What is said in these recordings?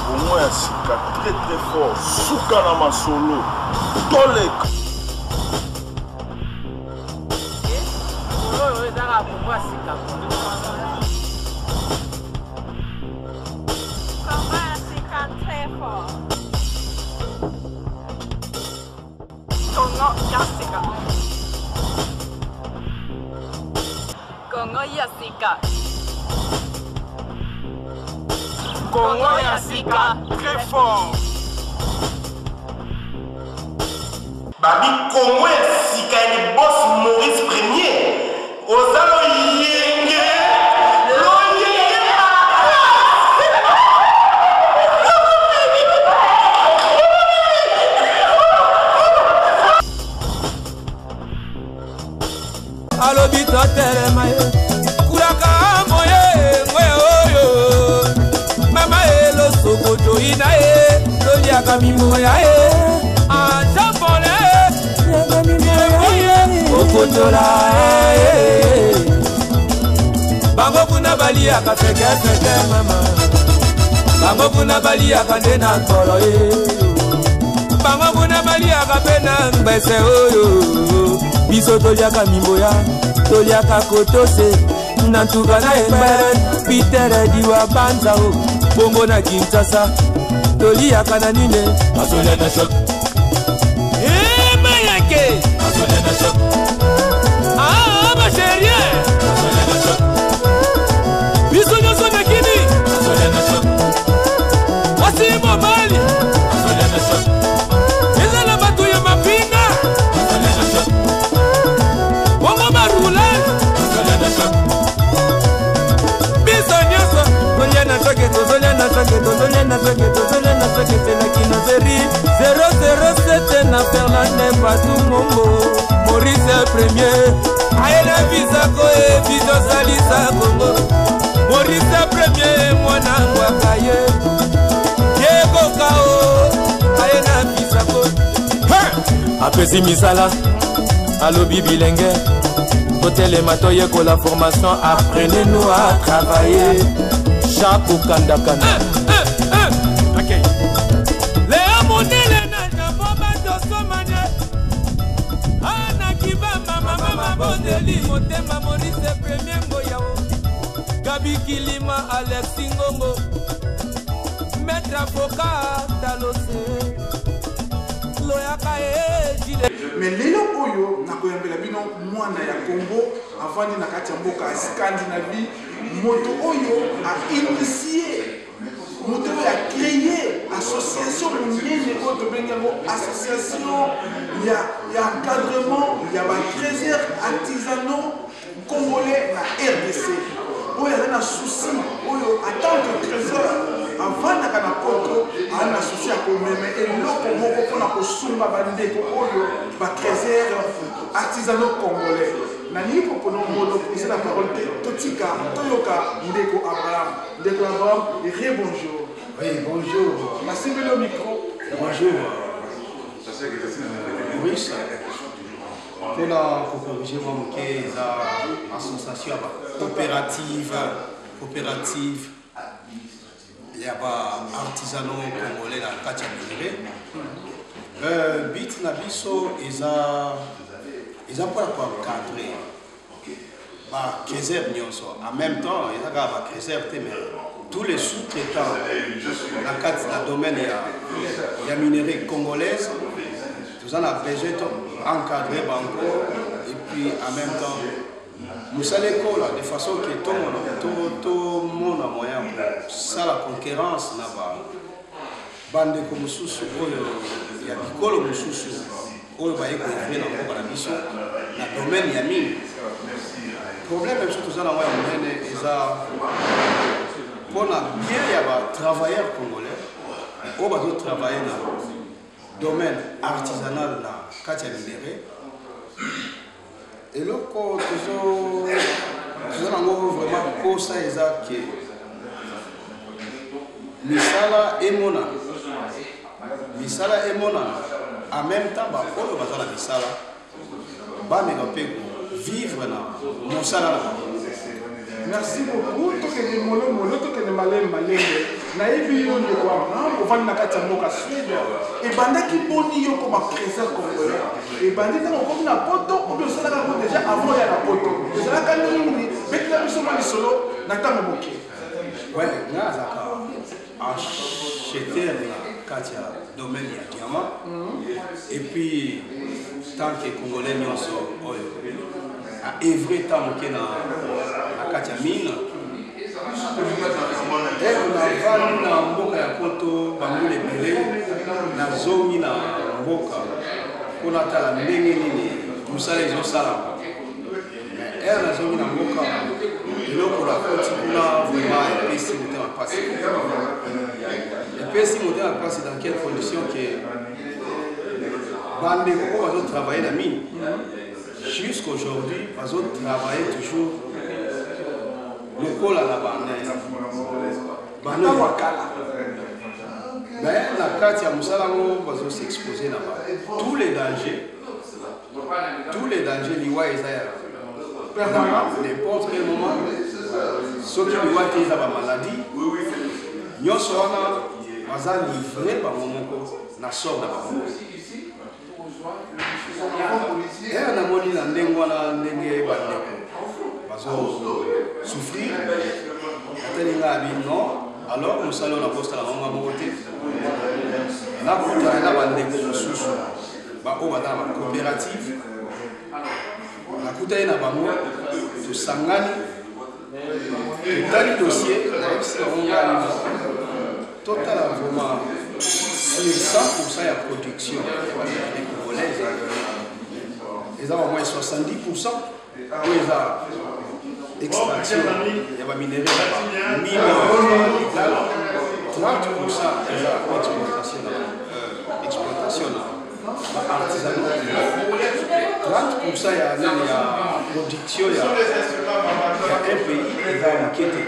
Congo ya sika très très fort. Suka na masolo. Tolek. Congo ezaka Congo ya sika. Congo ya sika très fort. Congo ya sika. Congo ya sika. Congo ya sika très fort. Babi Congo ya sika ni boss Maurice Premier. Ozalo yenge. Alo bito telema ye kuraka moye ngwe oyo mama elo sokoto ina ye lolia kamimo ya ye ajabole okotola bango kuna balia ka feke mama bango kuna balia ka ndena kolo ye bango kuna balia ka pena ngbese oyo biso toliaka mimboya toliaka kotose nantuka na embere pitere diwa banza o bongo na Kinshasa toliaka na nine asolia na shok mayake asolia na shok basherie asolia na shok biso nyonso na kini asolia na shok wasimo mali asolia na shok ezala bato ya mapinga asolia na shok na Fernande Patou Mombo Maurice Premier aena visa koe visa salisa Congo Maurice Premier mwana ngwakaye Diego Kao aena visa koe apesi misala alobi bilenge hôtel et matoye ko la formation apprenez-nous à travailler chaque kandakana okay Léa Monele na jaboba dosomane ana kibamba mama bondeli motema Maurice Premier ngoyao Gabi Kilima Alexis Ngongo maître avocat Talose loyaka ejile mais lelo oyo nakoyambela bino mwana ya Congo avandi na kati ya mboka ya Scandinavie moto oyo a initié moto oyo a créé association monene oyo tobengi yango association ya encadrement ya ba trésors artisanaux congolais na RDC oyo aza na souci oyo en tant que trésor avandaka na poto aza na souci ya komema eloko moko mpona kosunga bandeko oyo batrésor artisanaux congolais nalingi mpona monopoliser la parole te totika toyoka ndeko Abraham bonjour. Oui, bonjour. Nasimbi le micro. Bonjour. Maurice. Pour la corriger mon association coopérative il y a pas artisanaux congolais dans Katia Méré. Bit Nabiso ils ont pas encadré. Bah, réserve en même temps, ils ont pas réserve mais tous les sous-traitants dans le domaine il y a minerais congolaise, nous en avons besoin d'encadrer banco et puis en même temps nous allons l'école de façon que tout le monde a moyen pour ça la concurrence là-bas. Bande comme sous il y a Piccolo Mususu, où il va y avoir dans le domaine il y a mine. Le problème est que tout ça, pour bien il y a des travailleurs congolais, on va travailler dans le domaine artisanal dans Katia Minéré. Et là, quand nous avons vraiment pour ça, que Misala et Mona, en même temps, on va faire Misala, vivre dans mon salaire. Merci beaucoup. malenge nayebi yo ndeko ovandi na kati ya mboka Suède ebandaki boni yo koma trésor congolais ebandi ntango okomi na poto obi osalaka yango déjà avant ya na poto ezalaka nini betela biso mwa lisolo na ntango moke nga azalaka acheteur na kati ya domaine ya diamant et puis tant que congolais nyonso oyo aevre ta moke na kati ya mine navandi na mboka ya poto bambula ebele nazongi na mboka mpona tala ndenge nini mosala ezosalama nazongi na mboka eloko nakoti kuna vraiment epesi motema mpasi epesi motema mpasi dans quelle condition ke bandeko oyo bazotravaille na mine jusqu'aujourd'hui bazotravaille toujours lokola na bandewakala mais na kati ya mosala ngo bazosexpose na tous les dangers liwa eza ya n'importe quel moment soki liwa te eza bamaladie nyonso wana baza livre bango moko na sort na bango namoni na ndenge wana ndenge bandeko bazosouffrir atelinga abi non alors mosala oyo nakosala bango moko te nakutana na bandeko mosusu baoyo baza na bacoopérative nakutani na bango tosangani totali dossier nayebisi bango ngalima totala vraiment sur 100% ya production ya bamine congolaise eza au moins 70% oyo eza extraction ya baminere mine égale 30% eza exploitation na baartisanat 30% ya nini ya production ya un pays eza moke te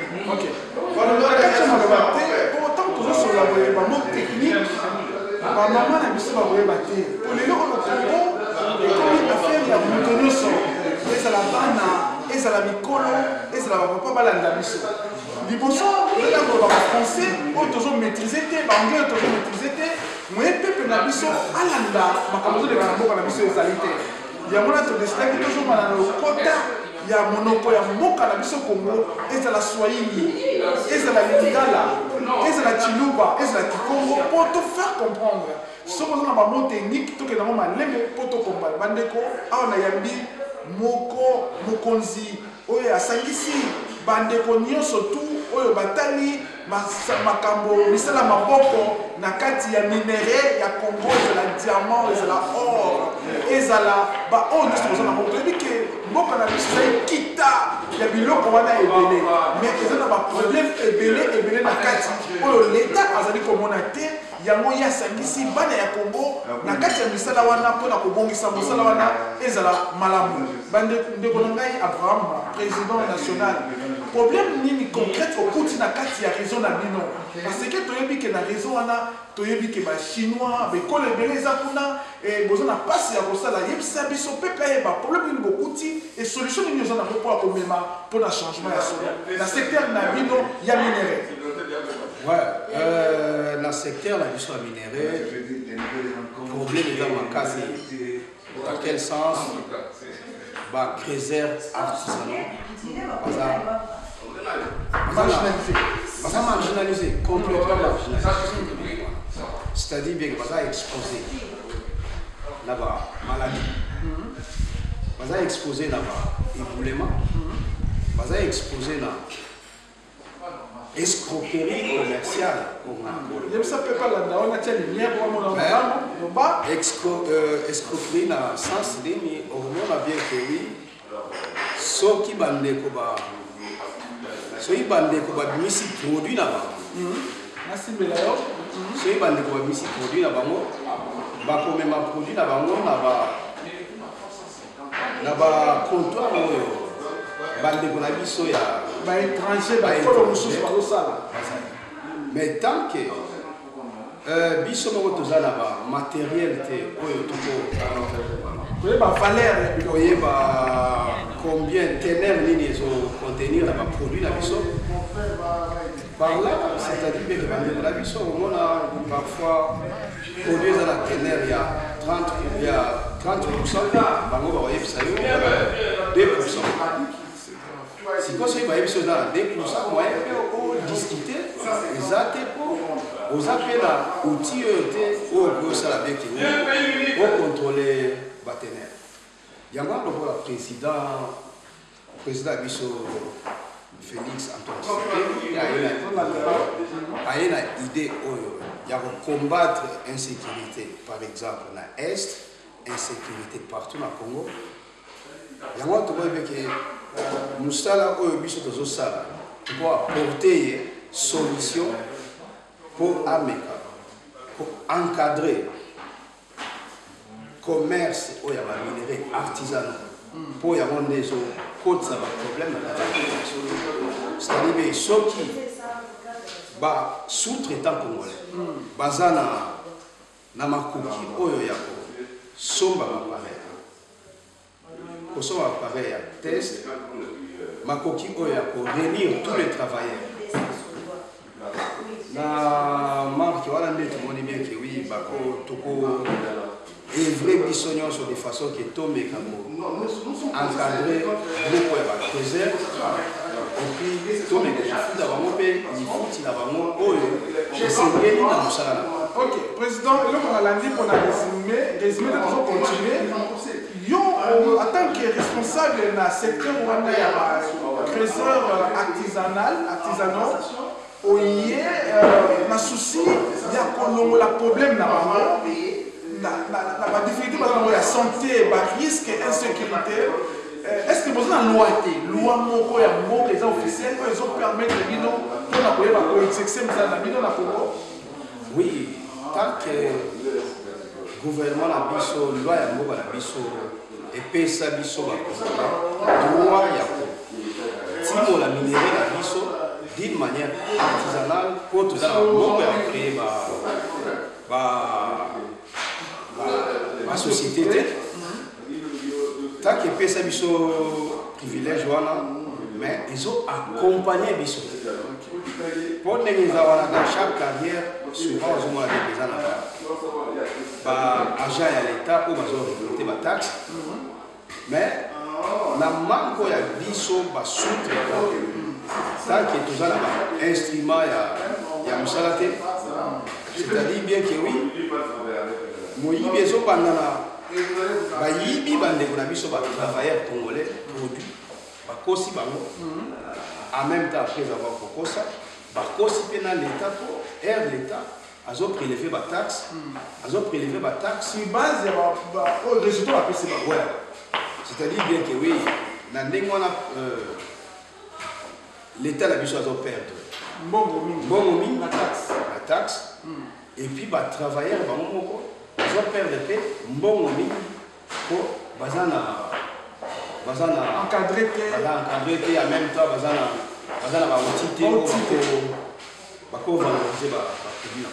tozosola boye bamo technique bamama na biso bakoyeba te polelo oyo kongo ekomi affaire ya moto nyonso ezala bana ezala mikolo ezala bapapa balanda biso liboso oyakoloba bafrançais oyo tozomaîtrise te baanglais oyo tozomaîtrise te moye pepe na biso alanda makambo toleka na mboka na biso ezali te yango na todesidaki tozomana na lokota ya monoko ya mboka na biso Congo ezala swahili ezala lingala ezala chiluba ezala kikongo pour te faire comprendre soki oza na bamo technique tokende yango malembe mpo tokombana bandeko awa na yambi moko mokonzi oyo asangisi bandeko nyonso tu oyo batali makambo misala maboko na kati ya minere ya Congo ezala diamant ezala or ezala baoyo nyonso koza na moko toyebi ke mboka na biso ezali kita ya biloko wana ebele mais eza na baproblème ebele na kati oyo leta azali komona te yango ye asangisi bana ya Congo na kati ya misala wana mpona kobongisa mosala wana ezala malamu bandeko na ngai Abraham président national problème nini concrète okuti na kati ya réseau na bino parce que toyebi ke na réseau wana toyebi ke bachinois bekolo ebele eza kuna boza na mpasi ya kosala yebisa biso pepe ayeba problème nini bokuti e solution nini oza nango mpona komema mpona changement ya solo na secteur na bino ya minere na secteur na biso ya minere problème eza makasi dans quel sens bacréser artisanat baza marginalisé complètement marginalisé c'est-à-dire bien que baza exposé na bamaladie baza exposé na baéboulement baza exposé na escroquerie commerciale escroquerie na sens nini omona bien que oui soki bandeko babimisi produit na bango soki bandeko babimisi produit na bango bakomema produit na bango na bacomptoir oyo bandeko na biso ya baétranger bakolo mosusu bazosala mais tant que biso moko toza na bamatériel te oyo toyeba valeur toyeba combien teneur nini ezocontenir na baproduit na biso Par là, c'est-à-dire que la vie sur on a parfois produit à la ténère, il y a 30%, bango va voyer ça 2%. Si quand c'est pas émission dans 2%, moi on discuter exact pour aux appels à outils au gros salaire qui au contrôler partenaire. Il y a un président Bisso Félix Antoine Tshisekedi a une idée il y a combattre l'insécurité par exemple dans l'Est, insécurité partout dans le Congo. Il y a un que nous sommes Bisso pour apporter solution pour encadrer le commerce ou les minerais artisanaux. Pour y avoir des autres problèmes, c'est-à-dire que ceux qui sous-traitants congolais, bazana na makuki oyo yako somba appareil à test makoki oyo yako réunir tous les travailleurs. Na marque wala ndeto moni bien que oui bako toko et vrai bisognon sur des façons qui tombent et encadrer beaucoup de trésors et puis tomber que je fous d'avoir mon pays il faut qu'il a vraiment je sais bien dans ça. Ok, président, là on a lundi pour la résumé nous allons continuer. Yo en tant que responsable dans le secteur où on a trésor artisanaux il y a un souci il y a un problème dans la difficulté par exemple la santé, le risque et l'insécurité. Est-ce que vous avez une loi moko ya moko les officiels ils ont permis de bino pour exercer ça na bino na Congo? Oui, tant que le gouvernement la biso loi ya moko la biso et pesa biso ba droit ya ko timo la minerai la biso d'une manière artisanale pour tout ça moko ya créer la société tant que pesa biso privilège wana mais ils ont accompagné biso pour les avoir dans chaque carrière souvent ils ont des gens agent à l'état ou ils ont récolté ma taxe mais la manque ya biso sous-traitant tant que tout ça là instrument ya musalate c'est-à-dire bien que oui moyibi ezobandana bayibi bandeko na biso travailleurs congolais produit bakosi bango en même temps après avoir kokosa bakosi pe na l'état pour l'état azo prélever ba taxe sur base ya résultat ba pesi ba ouais c'est-à-dire bien que oui na ndenge wana l'état na biso azo perdre mbongo mingi la taxe et puis ba travailleurs bango moko ils ont perdu le bon ami pour bazana encadré en même temps bazana ba outité pour valoriser ba produit.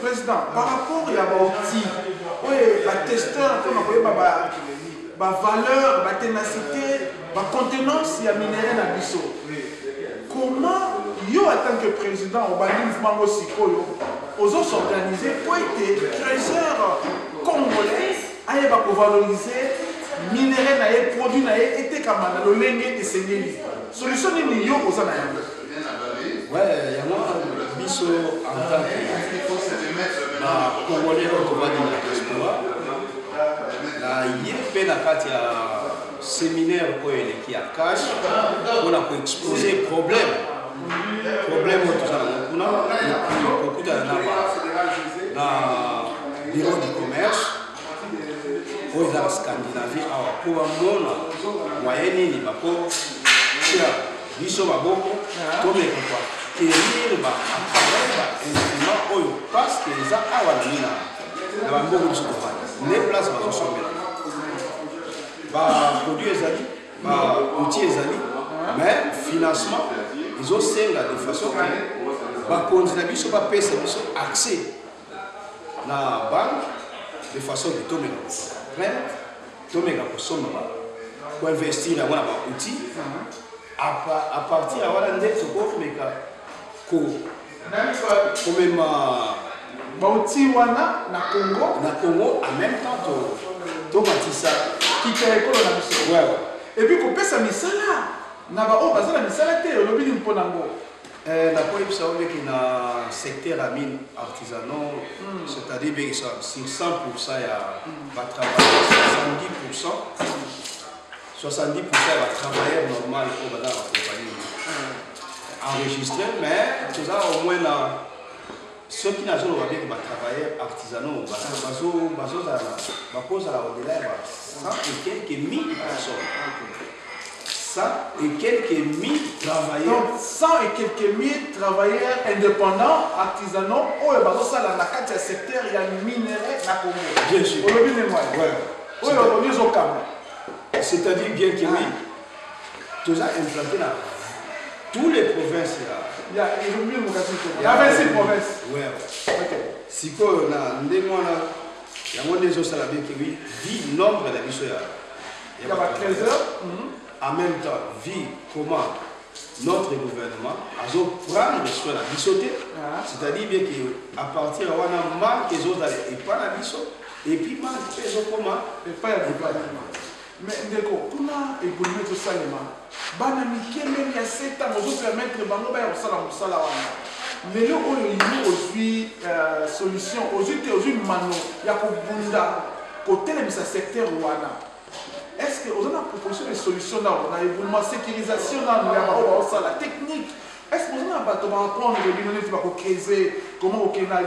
Président, par rapport à la outil, oui, la testeur ba valeur, ba ténacité, ba contenance ya minerai na biso. Comment yo en tant que président au mouvement aussi aux autres s'organiser pour être trésor congolais aille va valoriser minerai na produit na été comme na lolenge et sengeli solution ni yo aux ana ouais il y a moi biso en tant que congolais on va dire la diaspora la yep na kati ya séminaire pour qui a cash on a exposer problème tout ça on a beaucoup de bureau du commerce pour la Scandinavie pour un moyen ni bako tia biso baboko to me quoi tenir ba instrument oyo parce que ça awa na bamboko biso ko les places ba sommer ba produit ezali ba outil ezali mais financement ils ont de façon que va continuer biso va payer accès na banque de façon que tout le monde pour investir dans un outil à partir de là on a même bauti wana na Congo en même temps to matisa kita ekolo na biso. ouais. Et puis kopesa misala na ba o bazala misala te lobi ni mpona ngo. La police a oublié qu'il y a un secteur à mine artisanal, c'est-à-dire que sur 100%, il y a travailler 70%. 70% il va travailler normal au bas de la compagnie. Enregistré, mais tout ça au moins là, ceux qui n'ont pas travailler artisanal, va poser à la au-delà, ça et quelques 1000 personnes. 100 et quelques 1000 travailleurs. Donc 100 et quelques 1000 travailleurs indépendants, artisanaux, où est basé ça dans le secteur, il y a minerai na Congo. Bien sûr. C'est-à-dire bien que oui, tout ça implanté dans toutes les provinces là. Il y a 26 provinces. Oui. Si quoi là, il y a des gens qui oui, dit nombre de mission. Il y a 13 heures. En même temps, vu comment notre gouvernement a prendre le soin de la bissoté, c'est-à-dire bien qu'à partir de là, on a mal que les autres et pas la bissote, et puis mal que les autres comment et pas la bissote. Mais ndeko, kuna évolué tout ça, bana miké même il y a 7 ans, on peut permettre de bango ba osala musala wana. Mais là on a aujourd'hui solution, aujourd'hui mano ya ko bunda côté le secteur wana. Est-ce que vous avez proposé des solutions là, on a évolué sécurisation là, la technique. Est-ce que vous avez apprendre comment on a le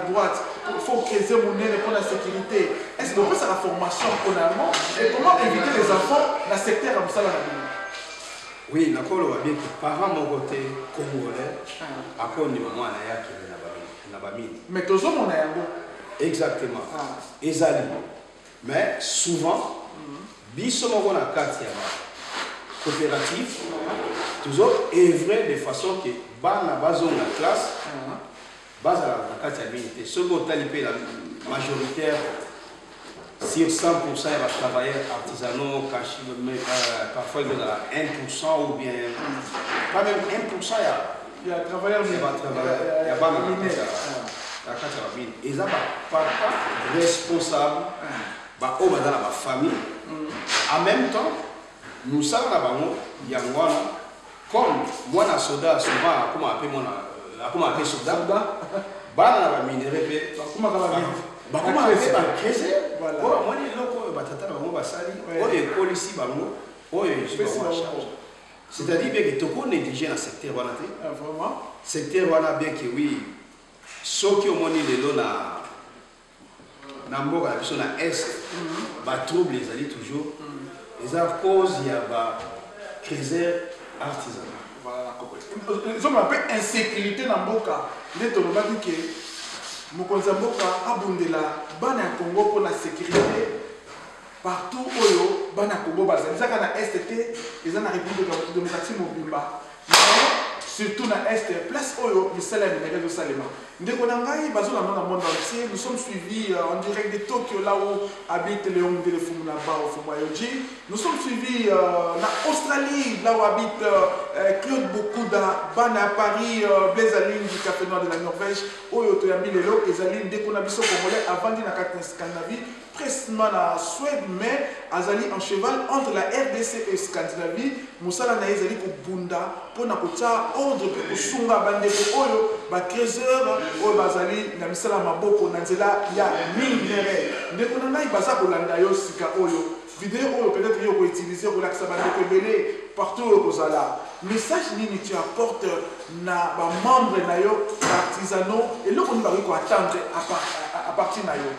droit, il faut créer mon nez pour la sécurité. Est-ce que vous avez la formation en allemand et comment éviter les enfants dans le secteur comme ça là? Oui, d'accord, on va bien que par mon côté congolais, à quoi on est vraiment à la mais toujours on a un bon. Exactement. Ezali. Mais souvent, biso moko na kati ya coopérative toujours œuvrer de façon que bana bazonga na classe bazala na kati ya binité ce que talipé la majoritaire sur 100% va travailler artisanaux caché mais parfois il y a 1% ou bien pas même 1% il y a travailleurs il y a bana na kati ya binité et ça papa responsable ba o bazala ba famille. En même temps, nous savons comme moi, un soldat, souvent, comment appeler soldat, bana na minéré, comment appeler c'est-à-dire bien que tout le monde négligé dans le secteur. Secteur, bien que oui, ceux qui ont monnaie les lots dans la personne à est, trouble les alliés toujours. Et à cause il y a crise artisanal. Voilà, ils ont un peu insécurité dans le cas. Les Toloma dit que Mokonza Mboka abondela bana Congo pour la sécurité partout où bana Congo bazali. Ils sont na STT, ils sont na République démocratique Mobimba. Surtout dans l'Est, place Oyo, le salaire de Salema. Nous sommes suivis en direct de Tokyo, là où habite Léon de Fumulaba au Fumayoji. Nous sommes suivis en Australie, là où habite Claude Bokouda, Bana Paris, Blaise Aline du Café Nord de la Norvège, Oyo Toyambi Lelo, et Aline dès qu'on a vu ce Congolais avant de la Scandinavie, prestement la Suède, mais Azali en cheval entre la RDC et Scandinavie, Moussala na Azali ko Bunda, pour na kota ordre pour Sunga Bandeko Oyo, ba 13 heures. Oyo bazali na misala maboko na nzela ya minere ndeko na ngai baza kolanda yo sika oyo vidéo oyo peut-être yo ko utiliser ko lakisa bandeko ebele partout oyo kozala message nini tu apportes na ba membre na yo artisanaux et loko ni ba ko attendre à partir na yo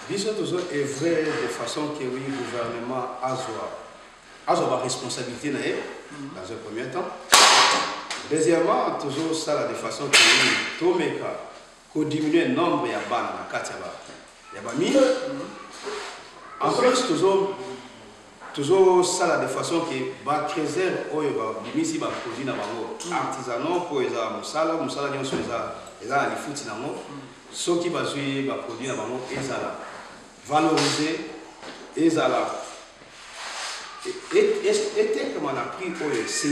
biso toujours est vrai de façon que oui gouvernement a la responsabilité na dans un premier temps. Deuxièmement, toujours ça de façon que tout le monde diminue le nombre de bandes dans la carte. Il y a 1000. En plus, toujours ça de façon que les créateurs qui sont produits artisanaux pour les musala, les foot, ceux qui sont produits valoriser, et comment on a pris c'est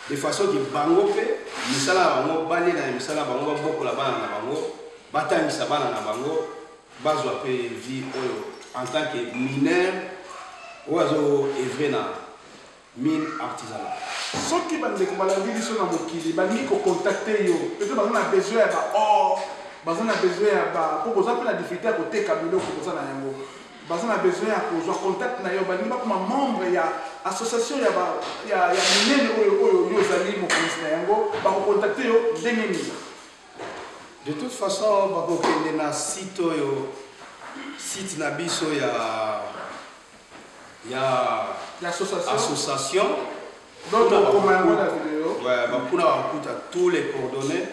de façon que bango pe misala bango bani na misala bango ba boko la bana na bango batangisa bana na bango bazwa pe vie en tant que mineur ou azo œuvrer na mine artisanale. Soki bandeko balandi biso na mokili balingi kocontacte yo peut-être baza na besoin ya baor baza na besoin ya po boza mpe na difficulté ya koteka biloko boza na yango baza na besoin ya kozwa contact na yo balingi bakoma membre ya association ya minene oyo yo ozali mokonzi na yango bakocontacte yo ndenge nini. De toute façon bakokende na site oyo site na biso ya association. Donc, on a la vidéo. Ouais, pour tous les coordonnées,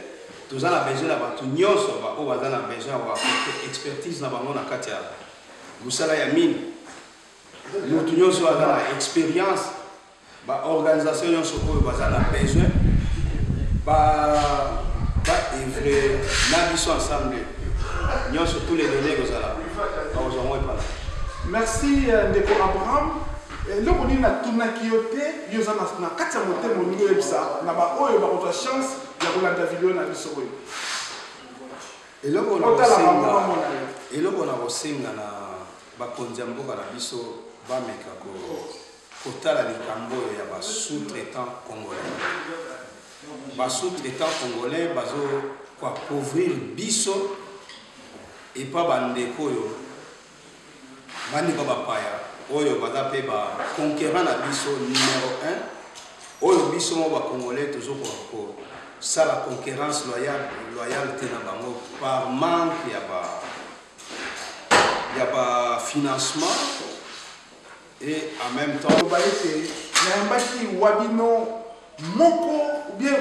tous en a besoin d'avoir tout nyos, on va dans besoin d'avoir expertise dans la katia. Vous savez, il y a mine. Nous tous nyos on a expérience, organisation nyos on va dans besoin, œuvrer, n'habitons ensemble. Nyos tous les données que vous avez. Merci Ndeko Abraham. Là, on a tout qui est yo zana na kati ya motema ningo yebisa na ba oyo ba ko chance ya kolanda vidéo na biso oyo. Eloko na kosenga na bakonzi mboka na biso bameka kotala likambo ya ba sous-traitants congolais. Ba sous-traitants congolais bazo kwa couvrir biso et pas bandeko yo. Bani ko bapaya oyo baza pe ba conquérant na biso numéro 1 oyo biso mo ba congolais toujours pour ça la concurrence loyauté na bango par manque ya ba financement et en même temps baïté n'ambaki wabino moko ou bien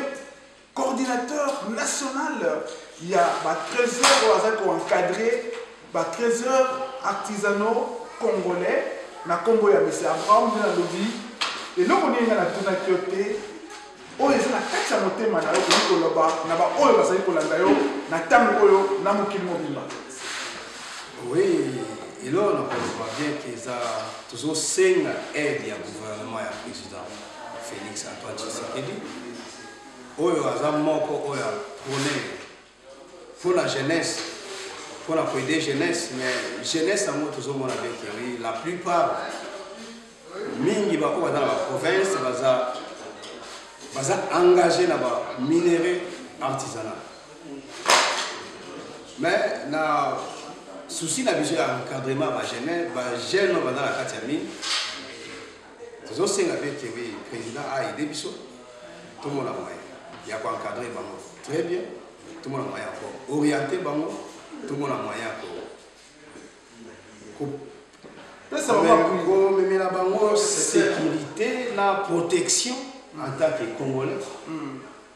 coordinateur national il y a ba trésor oza ko encadrer ba trésor artisanaux congolais na kombo ya monsieur Abraham na lobby et là on est na tuna kioté oyo eza na kati ya motema na yo koloba na ba oyo bazali kolanda yo na tango oyo na mokili mobimba. Oui, et là on voit bien que ça toujours signe aide ya gouvernement ya président Félix Antoine Tshisekedi oyo aza moko oyo pour la jeunesse pour la aider jeunesse, mais jeunesse en moi toujours mon avec oui, la plupart mingi ba ko dans la province baza engagé dans la minerai artisanal. Mais na souci na besoin d'encadrement ba jeune dans la Katiamine. Toujours c'est avec oui, président a aidé biso tout le monde a moyen. Il y a quoi encadrer bango très bien. Tout le monde a moyen pour orienter bango. Tout le monde a moyen pour sécurité, la protection en tant que Congolais.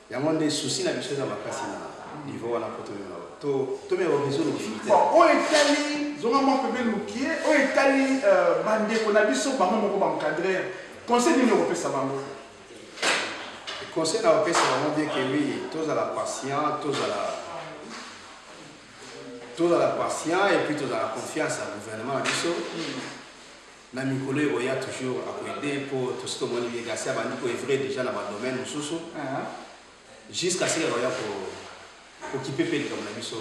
Il y a des soucis dans le niveau de la protection. Tout le monde a besoin de difficulté. Au Italie, ils ont un peu de moukier. Au Italie, on a vu ça, on va encadrer. Conseil de l'Europe, ça va. Le conseil de l'Europe, ça va dire que oui, tous à la patience, tous à la patience et puis tous à la confiance au gouvernement. Na Mikolo Roya toujours à aider pour tout ce que mon ami Gassia va nous œuvrer déjà dans le domaine sous jusqu'à ce qu'il y ait pour occuper le comme la mission.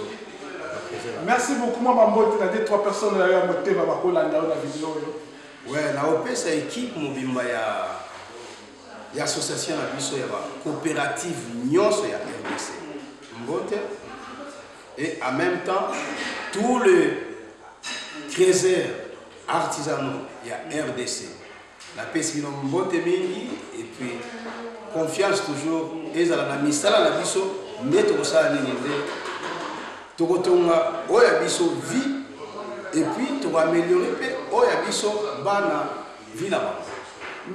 Merci beaucoup, moi, je vais 3 personnes là, je vais vous la vidéo. Ouais, la OP, c'est équipe, il y a association, il y a coopérative, il y a RDC. Et en même temps, tous les trésors artisanaux, il y a RDC. La PSI et puis confiance toujours. Et ça la mise la biso, mais tout ça tout biso vie et puis tu vas améliorer biso bana vie là-bas.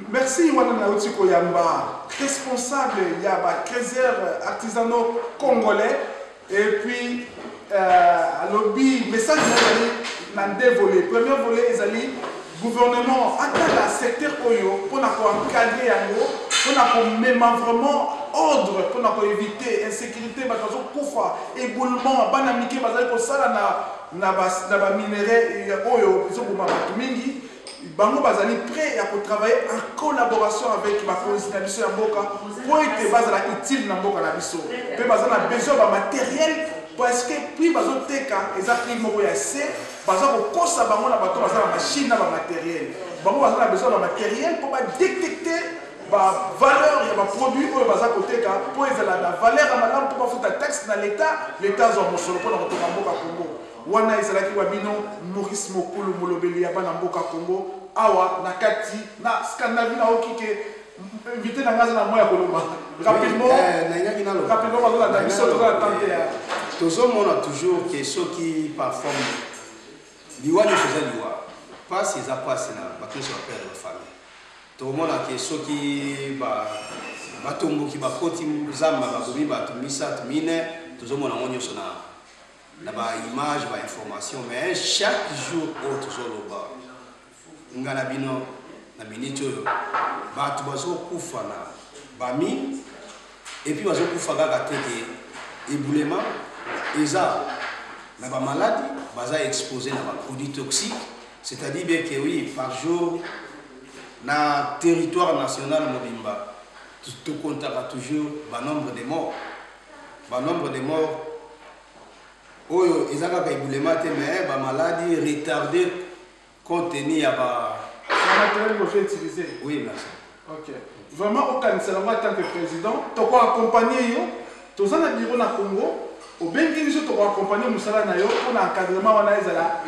Merci Wana Nautiko Yamba, responsable il y a trésors artisanaux congolais. Et puis, lobby, message dans 2 volets. Premier volet, c'est gouvernement, attend le secteur Oyo pour encadrer, pour mettre vraiment ordre, pour éviter insécurité, éboulement, banamike, pour ça, na minerai Oyo, mingi. bango bazali prêt à travailler en collaboration avec ma police na biso ya mboka pour être bazala utile na mboka na biso pe bazala besoin ba matériel parce que puis bazoteka eza prix moko ya se baza kokosa bango na bato bazala machine na ba matériel bango bazala besoin ba matériel pour ba détecter ba valeur ya ba produit oyo baza koteka pour ezala na valeur ya malamu pour bafuta taxe na l'état azwa mosolo mpona kotonga mboka Congo wana ezalaki wa bino Maurice Mokulu molobeli ya bana mboka Congo awa na kati na Scandinavie na okike invité na ngaza na moya kolomba rapidement bazala na biso toza na tante ya tozomona toujours que ceux qui performent liwa nyonso eza liwa pasi eza pasi na bato nyonso bapere de famille tozomona ke soki batomboki bakoti zamba babomi bato misato mine tozomona ngo nyonso na baimage bainformation mais chaque jour oyo tozoloba nga na bino na minute oyo bato bazokufa na bamine epuis bazokufa kaka te ke éboulement eza na bamaladi baza exposé na baproduits toxiques c'est-à-dire bien que oui par jour na territoire national mobimba tu comptera toujours nombre de morts oyo eza kaka éboulement te mais bamaladi retardé compte tenu ya matériel que j'ai utilisé. Oui, merci. Ok. Vraiment, au Canada, en tant que président, tu as accompagné, tu as un bureau na Congo, au Benguin, tu as accompagné Moussala Nayo pour l'encadrement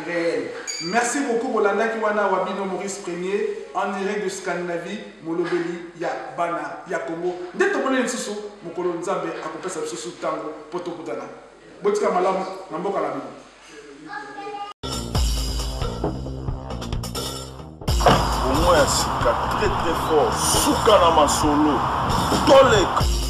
réel. Merci beaucoup, Bolanda Kiwana Wabino Maurice Premier, en direct de Scandinavie, Molobeli, ya Bana, ya Congo. Dès que tu as dit Mokolo Nzambe, accompagné ça sous Tango, Poto Boutana. Botika Malam, Namboka Labino. Au moins, c'est très très fort. Soukana Masolo. Tolek.